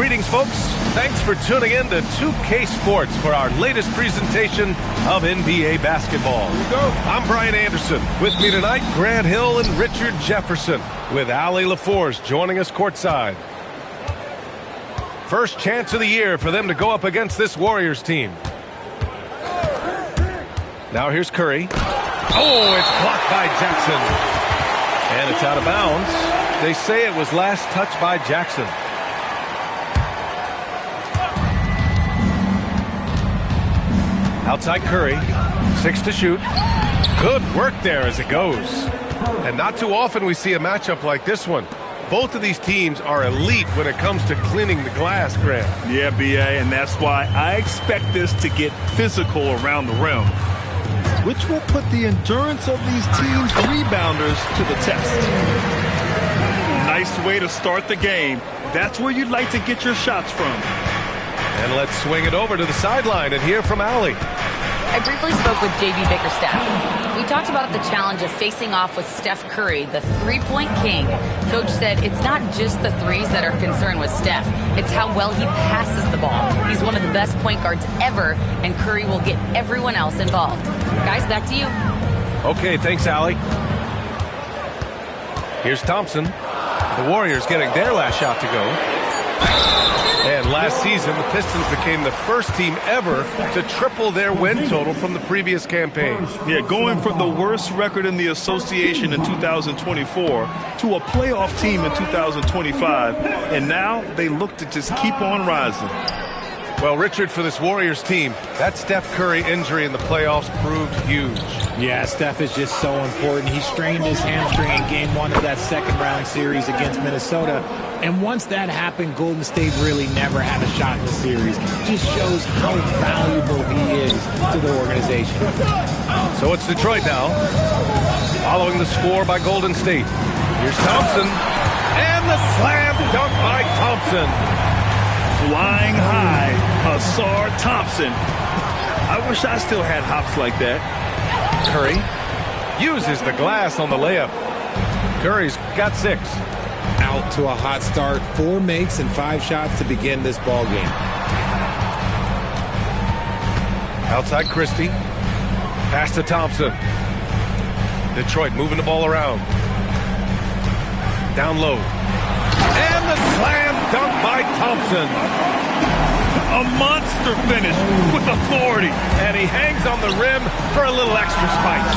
Greetings, folks. Thanks for tuning in to 2K Sports for our latest presentation of NBA basketball. Here we go. I'm Brian Anderson. With me tonight, Grant Hill and Richard Jefferson, with Allie LaForce joining us courtside. First chance of the year for them to go up against this Warriors team. Now here's Curry. Oh, it's blocked by Jackson. And it's out of bounds. They say it was last touched by Jackson. Outside Curry, 6 to shoot. Good work there as it goes. And not too often we see a matchup like this one. Both of these teams are elite when it comes to cleaning the glass, Grant. Yeah, B.A., and that's why I expect this to get physical around the rim, which will put the endurance of these teams' rebounders to the test. Nice way to start the game. That's where you'd like to get your shots from. And let's swing it over to the sideline and hear from Allie. I briefly spoke with J.B. Bickerstaff. We talked about the challenge of facing off with Steph Curry, the three-point king. Coach said it's not just the threes that are concerned with Steph. It's how well he passes the ball. He's one of the best point guards ever, and Curry will get everyone else involved. Guys, back to you. Okay, thanks, Allie. Here's Thompson. The Warriors getting their last shot to go. And last season, the Pistons became the first team ever to triple their win total from the previous campaign. Yeah, going from the worst record in the association in 2024 to a playoff team in 2025. And now they look to just keep on rising. Well, Richard, for this Warriors team, that Steph Curry injury in the playoffs proved huge. Yeah, Steph is just so important. He strained his hamstring in Game 1 of that second-round series against Minnesota. And once that happened, Golden State really never had a shot in the series. Just shows how valuable he is to the organization. So it's Detroit now, following the score by Golden State. Here's Thompson, and the slam dunk by Thompson. Flying high, Ausar Thompson. I wish I still had hops like that. Curry uses the glass on the layup. Curry's got 6. Out to a hot start, 4 makes and 5 shots to begin this ball game. Outside Christie. Pass to Thompson. Detroit moving the ball around. Down low. And the slam dunk by Thompson. A monster finish with authority. And he hangs on the rim for a little extra spice.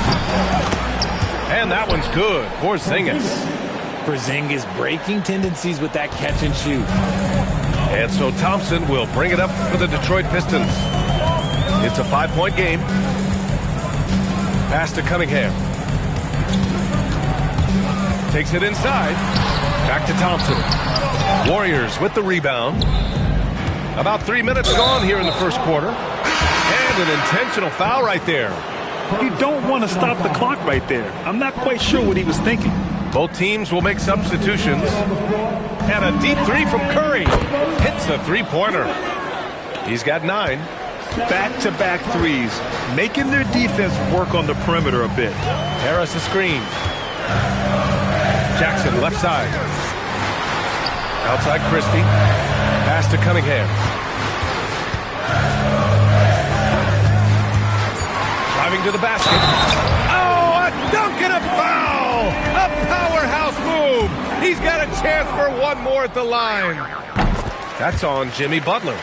And that one's good. Porzingis. Porzingis breaking tendencies with that catch and shoot. And so Thompson will bring it up for the Detroit Pistons. It's a 5-point game. Pass to Cunningham. Takes it inside. Back to Thompson. Warriors with the rebound. About 3 minutes gone here in the first quarter. And an intentional foul right there. You don't want to stop the clock right there. I'm not quite sure what he was thinking. Both teams will make substitutions. And a deep 3 from Curry. Hits the three-pointer. He's got 9. Back-to-back threes, making their defense work on the perimeter a bit. Harris a screen. Jackson left side. Outside Christie. Pass to Cunningham. Driving to the basket. Oh, a dunk and a foul! A powerhouse move! He's got a chance for one more at the line. That's on Jimmy Butler.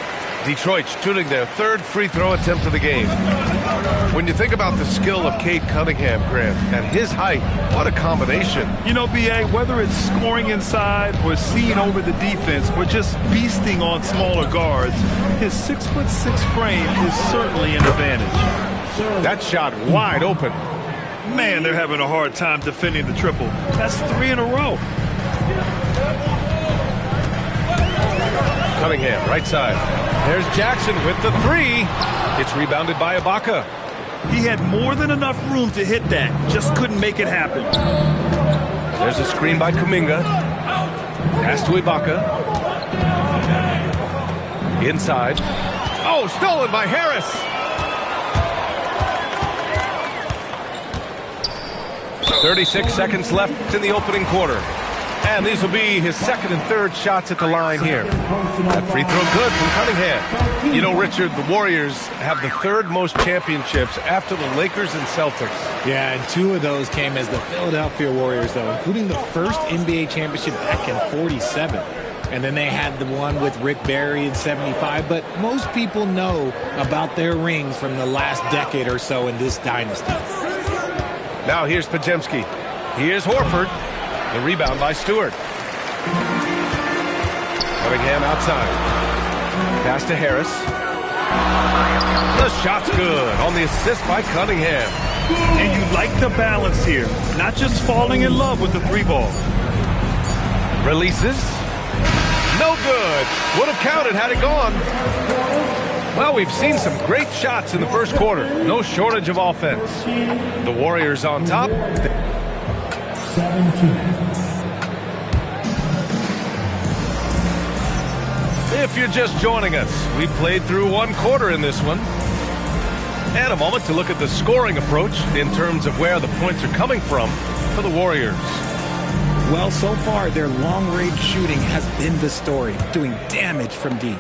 Detroit shooting their 3rd free throw attempt of the game. When you think about the skill of Cade Cunningham, Grant, at his height, what a combination. You know, B.A., whether it's scoring inside or seeing over the defense or just beasting on smaller guards, his 6'6" frame is certainly an advantage. That shot wide open. Man, they're having a hard time defending the triple. That's 3 in a row. Cunningham, right side. There's Jackson with the 3. It's rebounded by Ibaka. He had more than enough room to hit that. Just couldn't make it happen. There's a screen by Kuminga. Pass to Ibaka. Inside. Oh, stolen by Harris. .36 seconds left in the opening quarter. And these will be his second and third shots at the line here. That free throw good from Cunningham. You know, Richard, the Warriors have the third most championships after the Lakers and Celtics. Yeah, and 2 of those came as the Philadelphia Warriors, though, including the first NBA championship back in '47. And then they had the one with Rick Barry in '75. But most people know about their rings from the last decade or so in this dynasty. Now here's Podziemski. Here's Horford. The rebound by Stewart. Cunningham outside. Pass to Harris. The shot's good on the assist by Cunningham. And you like the balance here. Not just falling in love with the 3-ball. Releases. No good. Would have counted had it gone. Well, we've seen some great shots in the first quarter. No shortage of offense. The Warriors on top. 17. If you're just joining us, we played through 1 quarter in this one. And a moment to look at the scoring approach in terms of where the points are coming from for the Warriors. Well, so far, their long-range shooting has been the story, doing damage from deep.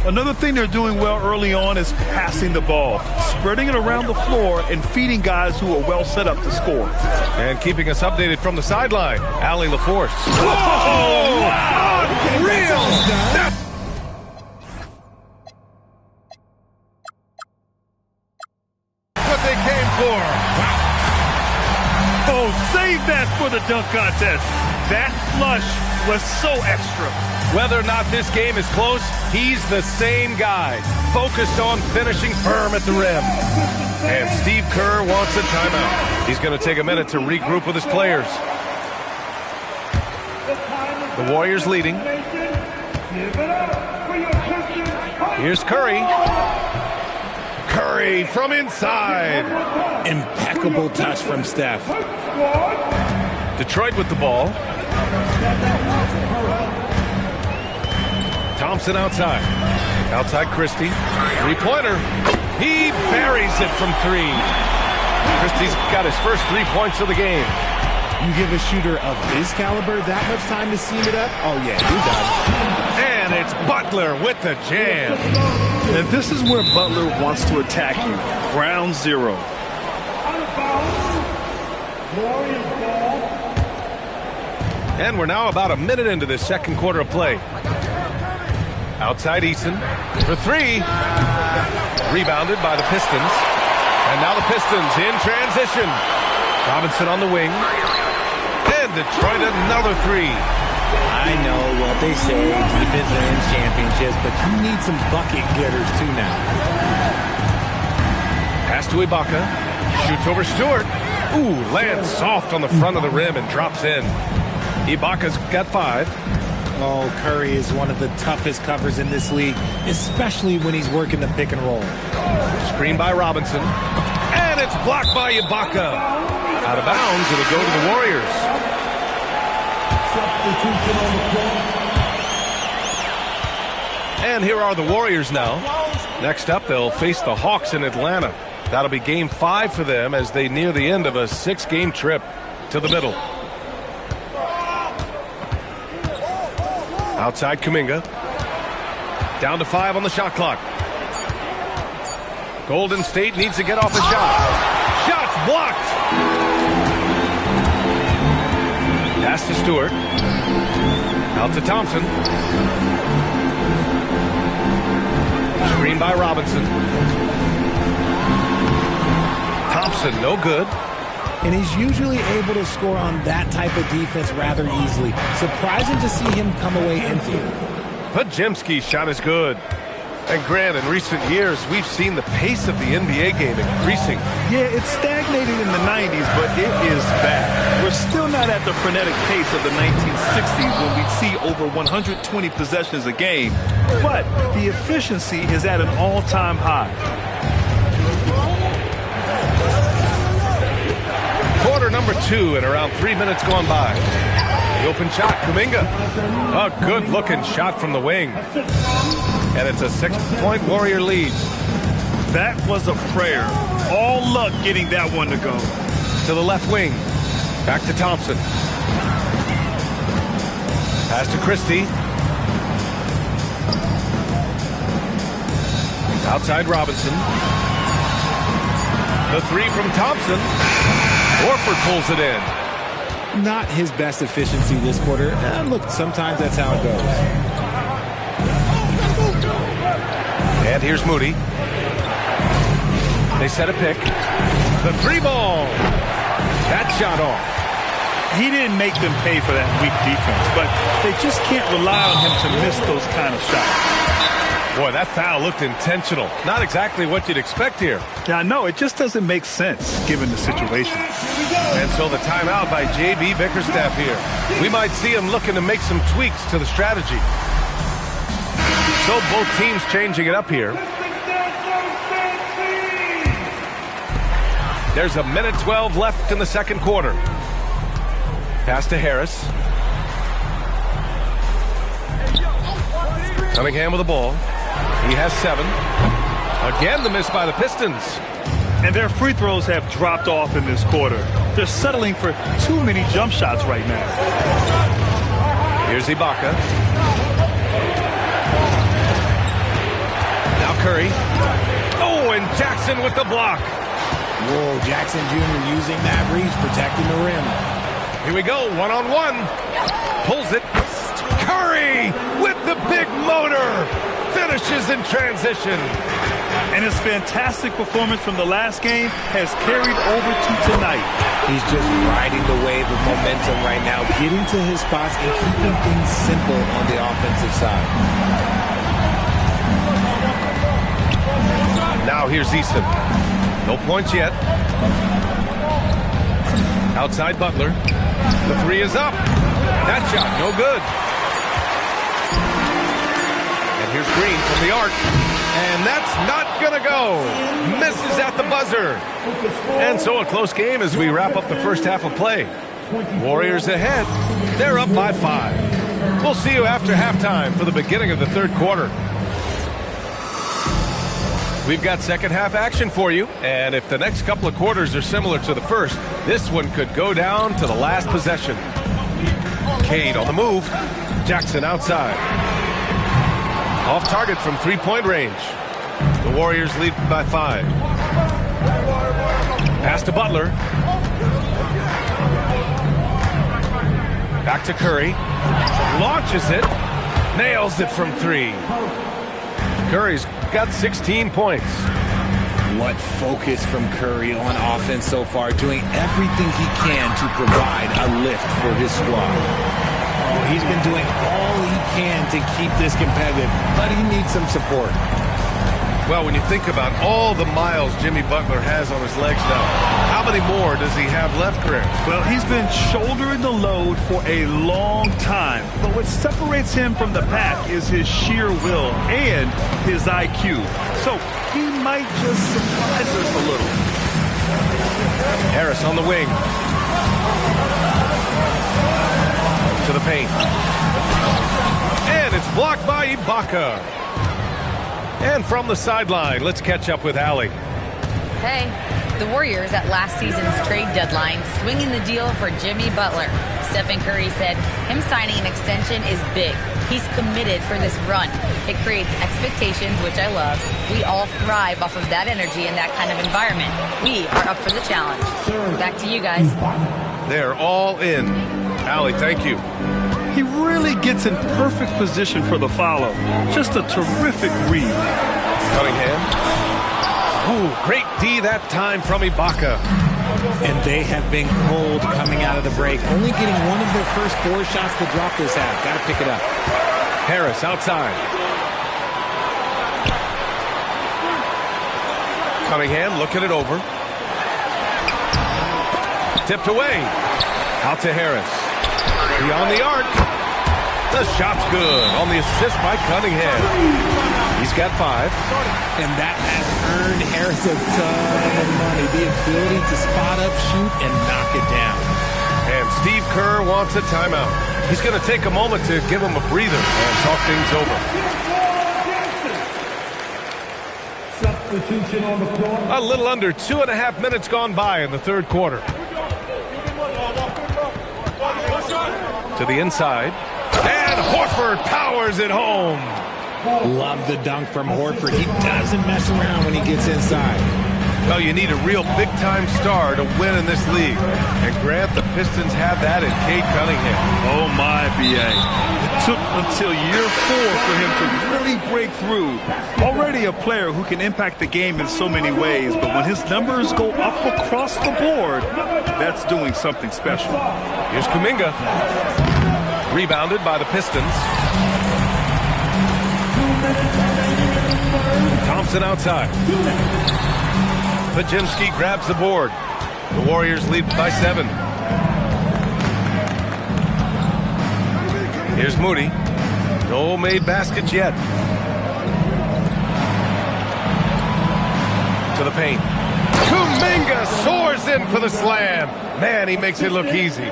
Another thing they're doing well early on is passing the ball, spreading it around the floor and feeding guys who are well set up to score. And keeping us updated from the sideline, Allie LaForce. Whoa! Unreal! That's what they came for. Wow. Oh, save that for the dunk contest. That flush was so extra. Whether or not this game is close, he's the same guy, focused on finishing firm at the rim. And Steve Kerr wants a timeout. He's going to take a minute to regroup with his players. The Warriors leading. Here's Curry. Curry from inside. Impeccable touch from Steph. Detroit with the ball. Thompson outside. Outside Christie. Three-pointer. He buries it from 3. Christie's got his first 3 points of the game. You give a shooter of his caliber that much time to seam it up? Oh, yeah, you're done. And it's Butler with the jam. And this is where Butler wants to attack you. Ground 0. And we're now about a minute into this second quarter of play. Outside Eason for 3. Rebounded by the Pistons. And now the Pistons in transition. Robinson on the wing. And Detroit another 3. I know what they say, defense wins championships, but you need some bucket getters too now. Pass to Ibaka. Shoots over Stewart. Ooh, lands soft on the front of the rim and drops in. Ibaka's got 5. Oh, Curry is one of the toughest covers in this league, especially when he's working the pick and roll. Screen by Robinson. And it's blocked by Ibaka. Out of bounds, it'll go to the Warriors. And here are the Warriors now. Next up, they'll face the Hawks in Atlanta. That'll be game 5 for them as they near the end of a 6-game trip to the middle. Outside Kuminga. Down to 5 on the shot clock. Golden State needs to get off a shot. Shot's blocked. Pass to Stewart. Out to Thompson. Screen by Robinson. Thompson, no good. And he's usually able to score on that type of defense rather easily. Surprising to see him come away empty. Podziemski's shot is good. And Grant, in recent years, we've seen the pace of the NBA game increasing. Yeah, it's stagnated in the 90s, but it is back. We're still not at the frenetic pace of the 1960s when we'd see over 120 possessions a game. But the efficiency is at an all-time high. Quarter number 2 and around 3 minutes gone by. The open shot, Kuminga. A good-looking shot from the wing. And it's a 6-point Warrior lead. That was a prayer. All luck getting that one to go. To the left wing. Back to Thompson. Pass to Christie. Outside Robinson. The three from Thompson. Horford pulls it in. Not his best efficiency this quarter. Look, sometimes that's how it goes. And here's Moody. They set a pick. The three ball. That shot off. He didn't make them pay for that weak defense, but they just can't rely on him to miss those kind of shots. Boy, that foul looked intentional. Not exactly what you'd expect here. Yeah, I know. It just doesn't make sense given the situation. And so the timeout by J.B. Bickerstaff here. We might see him looking to make some tweaks to the strategy. So both teams changing it up here. There's a minute 12 left in the second quarter. Pass to Harris. Cunningham with the ball. He has 7. Again, the miss by the Pistons. And their free throws have dropped off in this quarter. They're settling for too many jump shots right now. Here's Ibaka. Now Curry. Oh, and Jackson with the block. Whoa, Jackson Jr. using that reach, protecting the rim. Here we go, one-on-one. Pulls it. Curry with the big motor. Finishes in transition. And his fantastic performance from the last game has carried over to tonight. He's just riding the wave of momentum right now, getting to his spots and keeping things simple on the offensive side. Now here's Easton. No points yet. Outside Butler. The three is up. That shot, no good. And here's Green from the arc. And that's not going to go. Misses at the buzzer. And so a close game as we wrap up the first half of play. Warriors ahead. They're up by 5. We'll see you after halftime for the beginning of the third quarter. We've got second half action for you, and if the next couple of quarters are similar to the first, this one could go down to the last possession. Cade on the move. Jackson outside. Off target from three-point range. The Warriors lead by 5. Pass to Butler. Back to Curry. Launches it. Nails it from 3. Curry's got 16 points. What focus from Curry on offense so far, doing everything he can to provide a lift for his squad. Oh, he's been doing all he can to keep this competitive, but he needs some support. Well, when you think about all the miles Jimmy Butler has on his legs now, how many more does he have left, Greg? Well, he's been shouldering the load for a long time. But what separates him from the pack is his sheer will and his IQ. So he might just surprise us a little. Harris on the wing. To the paint. And it's blocked by Ibaka. And from the sideline, let's catch up with Allie. Hey, the Warriors at last season's trade deadline swinging the deal for Jimmy Butler. Stephen Curry said him signing an extension is big. He's committed for this run. It creates expectations, which I love. We all thrive off of that energy and that kind of environment. We are up for the challenge. Back to you guys. They're all in. Allie, thank you. He really gets in perfect position for the follow. Just a terrific read. Cunningham. Ooh, great D that time from Ibaka. And they have been cold coming out of the break. Only getting one of their first 4 shots to drop this half. Got to pick it up. Harris outside. Cunningham looking it over. Tipped away. Out to Harris. Beyond the arc. The shot's good on the assist by Cunningham. He's got 5. And that has earned Harris a ton of money. The ability to spot up, shoot, and knock it down. And Steve Kerr wants a timeout. He's going to take a moment to give him a breather and talk things over. Substitution on the floor. A little under 2.5 minutes gone by in the third quarter. To the inside. And And Horford powers it home. Love the dunk from Horford. He doesn't mess around when he gets inside. Well, you need a real big-time star to win in this league. And Grant, the Pistons have that in Cade Cunningham. Oh, my, B.A. It took until year 4 for him to really break through. Already a player who can impact the game in so many ways, but when his numbers go up across the board, that's doing something special. Here's Kuminga. Rebounded by the Pistons. Thompson outside. Podziemski grabs the board. The Warriors lead by 7. Here's Moody. No made baskets yet. To the paint. Kuminga soars in for the slam. Man, he makes it look easy.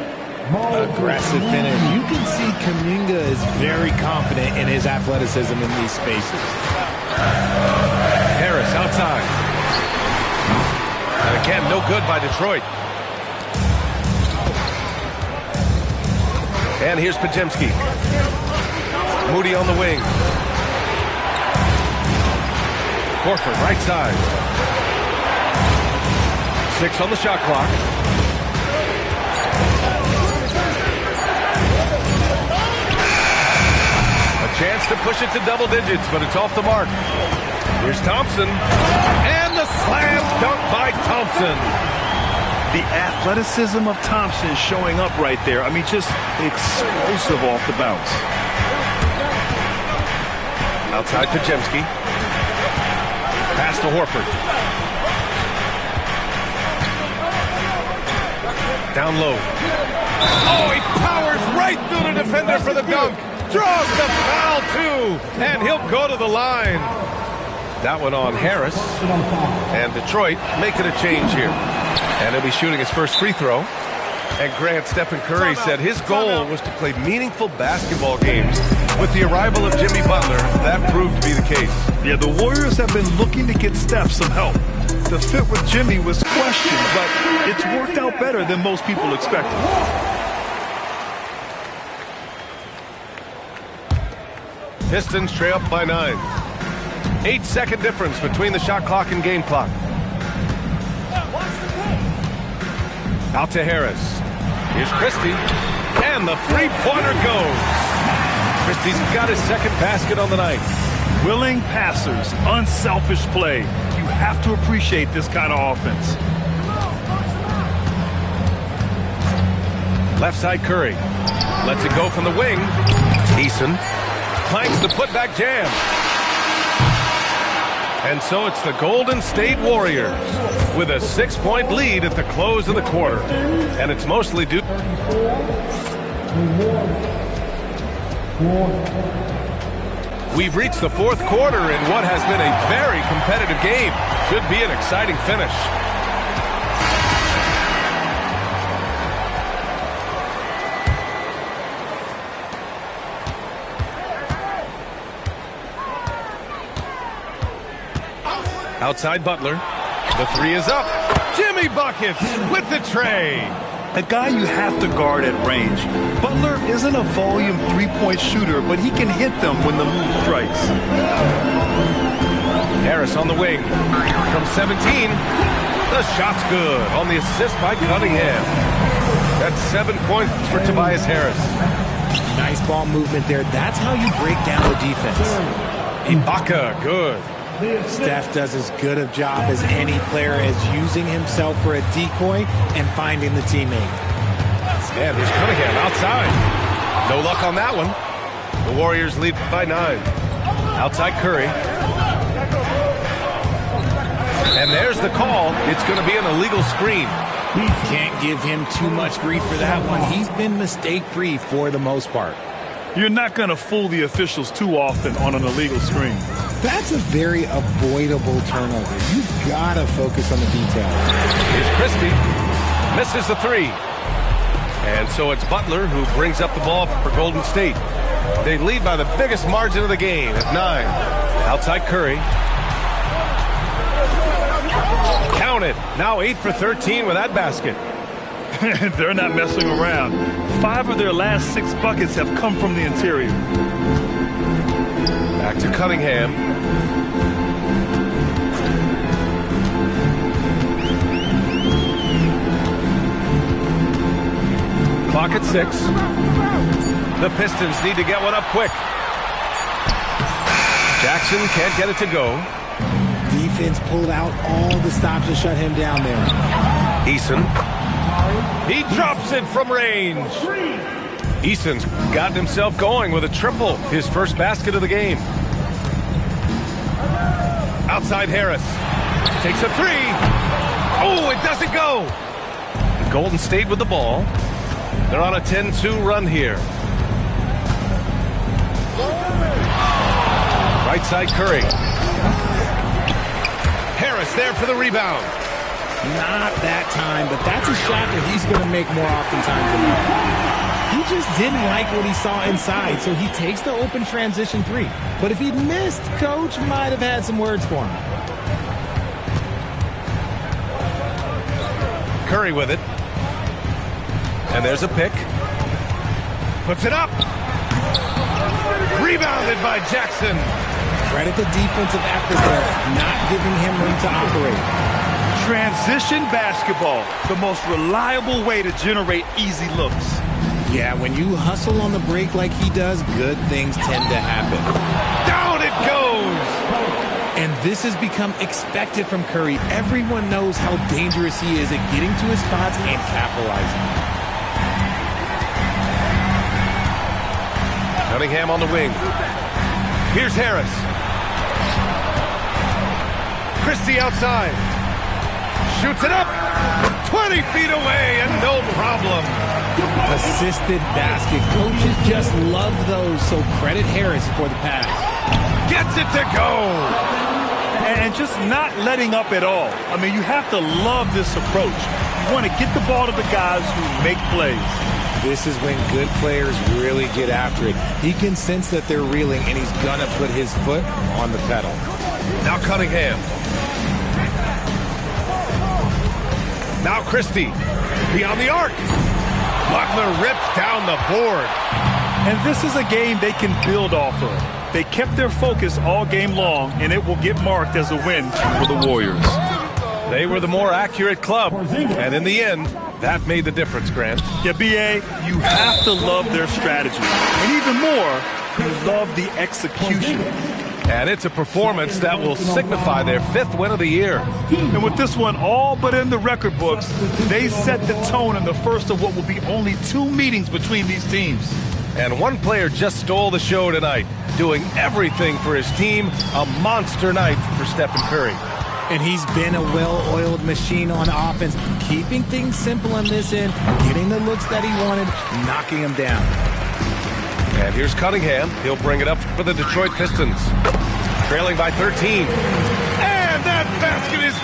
Aggressive finish. You can see Kuminga is very confident in his athleticism in these spaces. Harris outside. And again, no good by Detroit. And here's Podziemski. Moody on the wing. Horford right side. 6 on the shot clock. Chance to push it to double digits, but it's off the mark. Here's Thompson. And the slam dunk by Thompson. The athleticism of Thompson showing up right there. I mean, just explosive off the bounce. Outside Podziemski. Pass to Horford. Down low. Oh, he powers right through the defender for the dunk. Draws the foul, too. And he'll go to the line. That one on Harris. And Detroit making a change here. And he'll be shooting his first free throw. And Grant, Stephen Curry said his goal was to play meaningful basketball games. With the arrival of Jimmy Butler, that proved to be the case. Yeah, the Warriors have been looking to get Steph some help. The fit with Jimmy was questioned, but it's worked out better than most people expected. Pistons trail up by 9. 8-second difference between the shot clock and game clock. Out to Harris. Here's Christie. And the three-pointer goes. Christie's got his second basket on the night. Willing passers, unselfish play. You have to appreciate this kind of offense. Left side Curry. Lets it go from the wing. Eason. Clanks the putback jam. And so it's the Golden State Warriors with a 6-point lead at the close of the quarter. And it's mostly due. We've reached the fourth quarter in what has been a very competitive game. Should be an exciting finish. Outside Butler. The three is up. Jimmy buckets with the tray. A guy you have to guard at range. Butler isn't a volume three-point shooter, but he can hit them when the move strikes. Harris on the wing. From 17. The shot's good on the assist by Cunningham. That's 7 points for Tobias Harris. Nice ball movement there. That's how you break down the defense. Ibaka, good. Steph does as good a job as any player as using himself for a decoy and finding the teammate. And here's Cunningham outside. No luck on that one. The Warriors lead by 9. Outside Curry. And there's the call. It's going to be an illegal screen. Can't give him too much grief for that one. He's been mistake-free for the most part. You're not going to fool the officials too often on an illegal screen. That's a very avoidable turnover. You've got to focus on the details. Here's Christie. Misses the three. And so it's Butler who brings up the ball for Golden State. They lead by the biggest margin of the game at 9. Outside Curry. Counted. Now 8 for 13 with that basket. They're not messing around. 5 of their last 6 buckets have come from the interior. Back to Cunningham. Clock at 6. The Pistons need to get one up quick. Jackson can't get it to go. Defense pulled out all the stops to shut him down there. Eason. He drops it from range. Eason's gotten himself going with a triple, his first basket of the game. Outside Harris. Takes a 3. Oh, it doesn't go. Golden State with the ball. They're on a 10-2 run here. Right side Curry. Harris there for the rebound. Not that time, but that's a shot that he's going to make more oftentimes than not. He just didn't like what he saw inside, so he takes the open transition 3. But if he'd missed, Coach might have had some words for him. Curry with it. And there's a pick. Puts it up. Rebounded by Jackson. Credit the defensive effort there, not giving him room to operate. Transition basketball, the most reliable way to generate easy looks. Yeah, when you hustle on the break like he does, good things tend to happen. Down it goes! And this has become expected from Curry. Everyone knows how dangerous he is at getting to his spots and capitalizing. Cunningham on the wing. Here's Harris. Christie outside. Shoots it up. 20 feet away and no problem. Assisted basket. Coaches just love those, so credit Harris for the pass. Gets it to go. And just not letting up at all. I mean, you have to love this approach. You want to get the ball to the guys who make plays. This is when good players really get after it. He can sense that they're reeling, and he's going to put his foot on the pedal. Now Cunningham. Now Christie. Beyond the arc. Butler rips down the board. And this is a game they can build off of. They kept their focus all game long, and it will get marked as a win for the Warriors. They were the more accurate club, and in the end, that made the difference, Grant. Yeah, B.A., you have to love their strategy. And even more, you love the execution. And it's a performance that will signify their 5th win of the year. And with this one all but in the record books, they set the tone in the first of what will be only 2 meetings between these teams. And one player just stole the show tonight, doing everything for his team. A monster night for Stephen Curry. And he's been a well-oiled machine on offense, keeping things simple in this end, getting the looks that he wanted, knocking them down. And here's Cunningham. He'll bring it up for the Detroit Pistons. Trailing by 13. And that basket is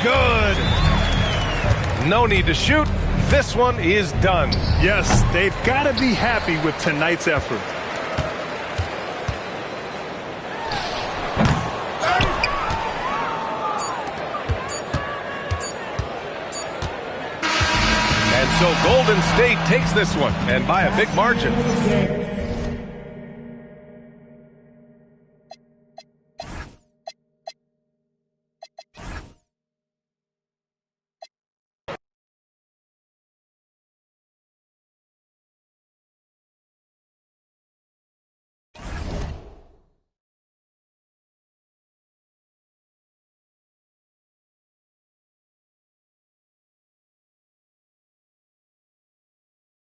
good. No need to shoot. This one is done. Yes, they've got to be happy with tonight's effort. And so Golden State takes this one, and by a big margin.